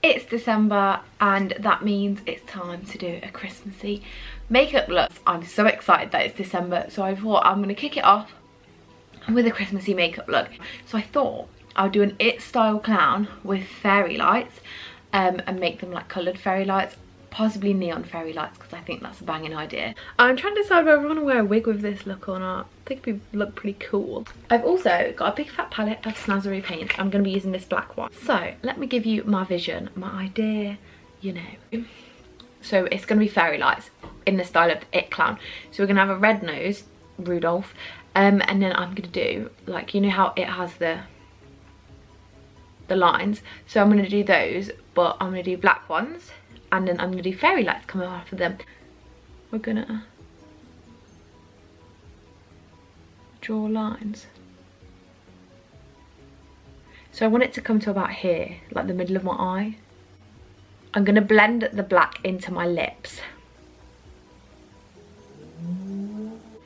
It's December and that means it's time to do a Christmassy makeup look. I'm so excited that it's December, so I thought I'm gonna kick it off with a Christmassy makeup look. So I thought I'll do an It style clown with fairy lights and make them like coloured fairy lights, possibly neon fairy lights, because I think that's a banging idea. I'm trying to decide whether I want to wear a wig with this look or not. I think it would look pretty cool. I've also got a big fat palette of Snazzy paint. I'm going to be using this black one. So let me give you my vision, my idea, you know. So it's going to be fairy lights in the style of the It clown. So we're going to have a red nose, Rudolph, and then I'm going to do, like, you know how it has the lines, so I'm going to do those, but I'm going to do black ones, and then I'm going to do fairy lights coming off of them. We're going to draw lines. So I want it to come to about here, like the middle of my eye. I'm going to blend the black into my lips.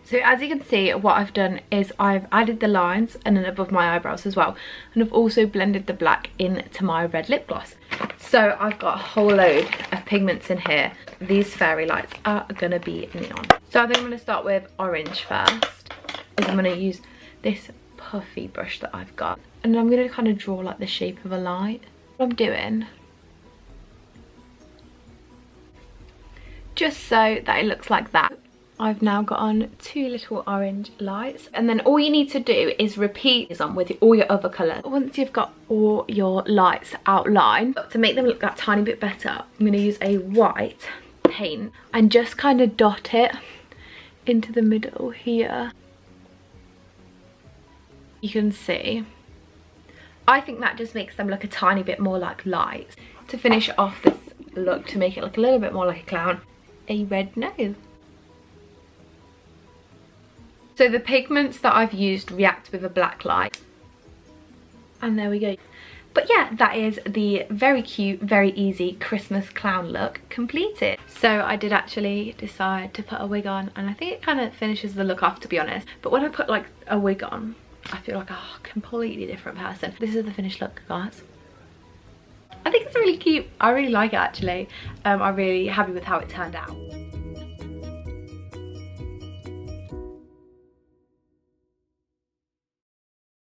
So as you can see, what I've done is I've added the lines and then above my eyebrows as well. And I've also blended the black into my red lip gloss. So I've got a whole load of pigments in here. These fairy lights are gonna be neon. So I think I'm gonna start with orange first. Is I'm gonna use this puffy brush that I've got. And I'm gonna kind of draw like the shape of a light. What I'm doing, just so that it looks like that. I've now got on 2 little orange lights, and then all you need to do is repeat this on with all your other colours. Once you've got all your lights outlined, to make them look that tiny bit better, I'm going to use a white paint and just kind of dot it into the middle here. You can see, I think that just makes them look a tiny bit more like lights. To finish off this look, to make it look a little bit more like a clown, a red nose. So the pigments that I've used react with a black light. And there we go. But yeah, that is the very cute, very easy Christmas clown look completed. So I did actually decide to put a wig on, and I think it kind of finishes the look off, to be honest. But when I put like a wig on, I feel like a completely different person. This is the finished look, guys. I think it's really cute. I really like it actually. I'm really happy with how it turned out.